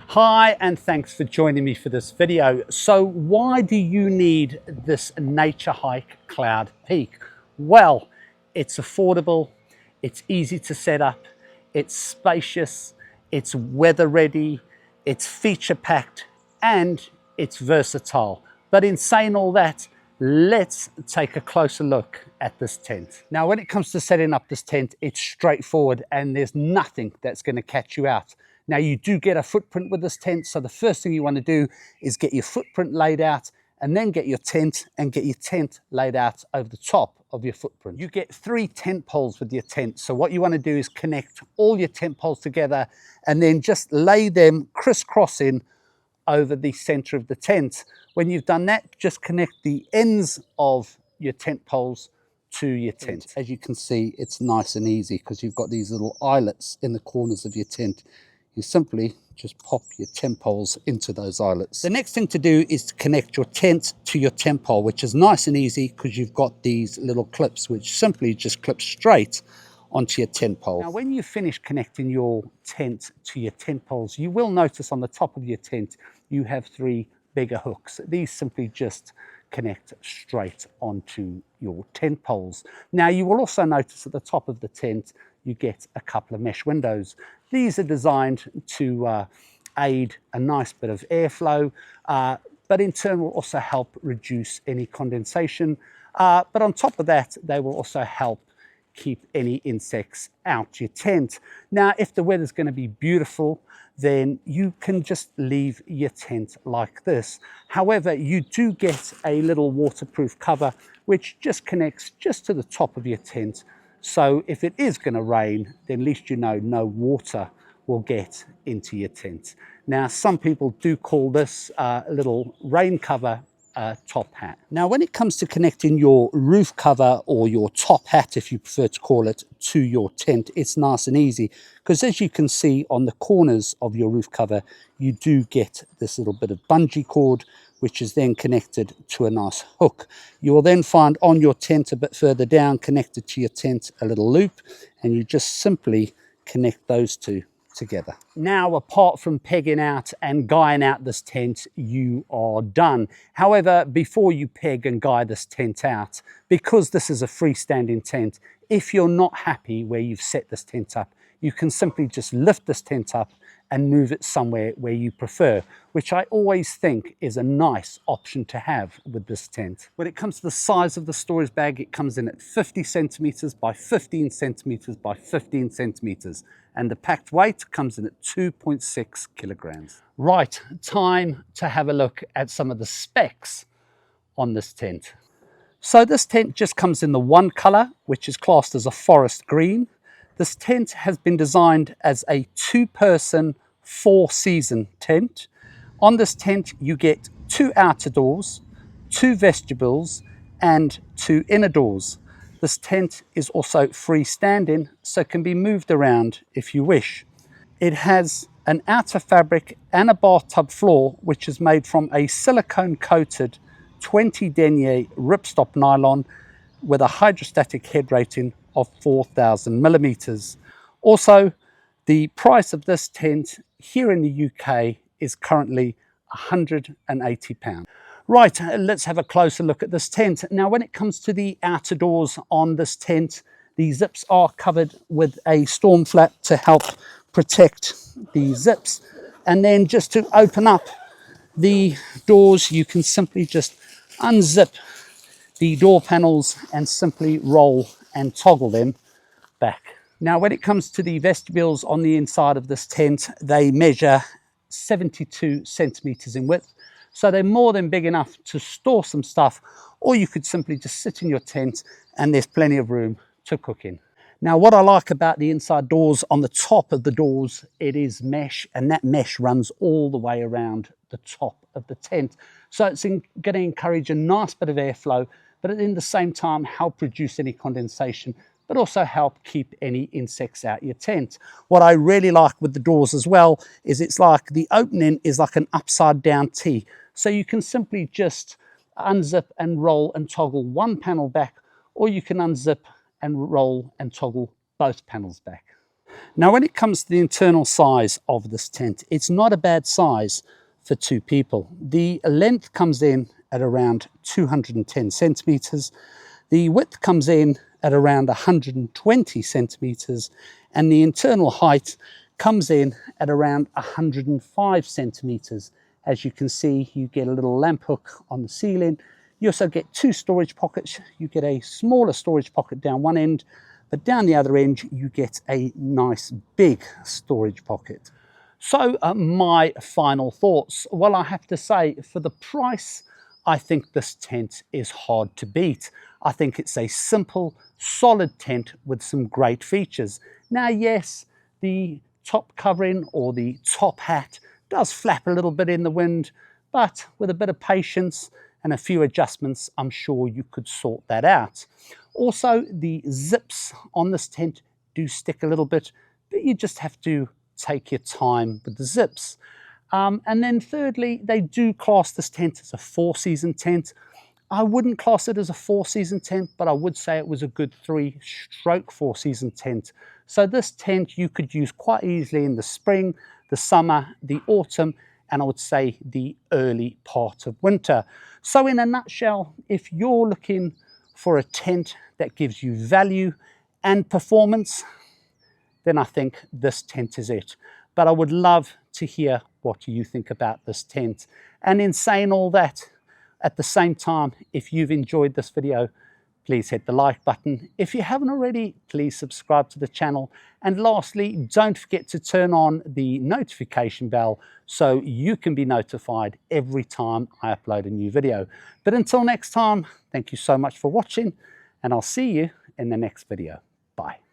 Hi, and thanks for joining me for this video. So why do you need this Naturehike Cloud Peak? Well, it's affordable, it's easy to set up, it's spacious, it's weather ready, it's feature packed, and it's versatile. But in saying all that, let's take a closer look at this tent. Now, when it comes to setting up this tent, it's straightforward and there's nothing that's going to catch you out. Now, you do get a footprint with this tent, so the first thing you want to do is get your footprint laid out and then get your tent laid out over the top of your footprint. You get 3 tent poles with your tent, so what you want to do is connect all your tent poles together and then just lay them crisscrossing over the center of the tent. When you've done that, just connect the ends of your tent poles to your tent. As you can see, it's nice and easy because you've got these little eyelets in the corners of your tent. You simply just pop your tent poles into those eyelets. The next thing to do is to connect your tent to your tent pole, which is nice and easy because you've got these little clips which simply just clip straight onto your tent pole. Now, when you finish connecting your tent to your tent poles, you will notice on the top of your tent you have 3 bigger hooks. These simply just connect straight onto your tent poles. Now, you will also notice at the top of the tent you get a couple of mesh windows. These are designed to aid a nice bit of airflow, but in turn will also help reduce any condensation. But on top of that, they will also help keep any insects out your tent. Now, if the weather's going to be beautiful, then you can just leave your tent like this. However, you do get a little waterproof cover which just connects just to the top of your tent. So if it is going to rain, then at least you know no water will get into your tent. Now, some people do call this a little rain cover top hat. Now, when it comes to connecting your roof cover or your top hat, if you prefer to call it, to your tent, it's nice and easy because as you can see on the corners of your roof cover, you do get this little bit of bungee cord which is then connected to a nice hook. You will then find on your tent a bit further down, connected to your tent, a little loop, and you just simply connect those two together. Now, apart from pegging out and guying out this tent, you are done. However, before you peg and guy this tent out, because this is a freestanding tent, if you're not happy where you've set this tent up, you can simply just lift this tent up and move it somewhere where you prefer, which I always think is a nice option to have with this tent. When it comes to the size of the storage bag, it comes in at 50 centimeters by 15 centimeters by 15 centimeters. And the packed weight comes in at 2.6 kilograms. Right, time to have a look at some of the specs on this tent. So this tent just comes in the one color, which is classed as a forest green. This tent has been designed as a 2-person, 4-season tent. On this tent, you get 2 outer doors, 2 vestibules, and 2 inner doors. This tent is also freestanding, so it can be moved around if you wish. It has an outer fabric and a bathtub floor, which is made from a silicone-coated 20 denier ripstop nylon with a hydrostatic head rating of 4,000 millimeters. Also, the price of this tent here in the UK is currently £180. Right, let's have a closer look at this tent. Now, when it comes to the outer doors on this tent, the zips are covered with a storm flap to help protect the zips. And then just to open up the doors, you can simply just unzip the door panels and simply roll and toggle them back. Now, when it comes to the vestibules on the inside of this tent, they measure 72 centimeters in width. So they're more than big enough to store some stuff, or you could simply just sit in your tent and there's plenty of room to cook in. Now, what I like about the inside doors, on the top of the doors, it is mesh, and that mesh runs all the way around the top of the tent. So it's going to encourage a nice bit of airflow, but at the same time help reduce any condensation, but also help keep any insects out your tent. What I really like with the doors as well is it's like the opening is like an upside down T. So you can simply just unzip and roll and toggle one panel back, or you can unzip and roll and toggle both panels back. Now, when it comes to the internal size of this tent, it's not a bad size for 2 people. The length comes in at around 210 centimeters. The width comes in at around 120 centimeters, and the internal height comes in at around 105 centimeters. As you can see, you get a little lamp hook on the ceiling. You also get 2 storage pockets. You get a smaller storage pocket down one end, but down the other end, you get a nice big storage pocket. So my final thoughts. Well, I have to say, for the price, I think this tent is hard to beat. I think it's a simple, solid tent with some great features. Now, yes, the top covering or the top hat does flap a little bit in the wind, but with a bit of patience and a few adjustments, I'm sure you could sort that out. Also, the zips on this tent do stick a little bit, but you just have to take your time with the zips. And then thirdly, they do class this tent as a 4-season tent. I wouldn't class it as a 4-season tent, but I would say it was a good 3-4-season tent. So this tent you could use quite easily in the spring, the summer, the autumn, and I would say the early part of winter. So in a nutshell, if you're looking for a tent that gives you value and performance, then I think this tent is it. But I would love to hear what you think about this tent. And in saying all that, at the same time, if you've enjoyed this video, please hit the like button. If you haven't already, please subscribe to the channel. And lastly, don't forget to turn on the notification bell so you can be notified every time I upload a new video. But until next time, thank you so much for watching, and I'll see you in the next video. Bye.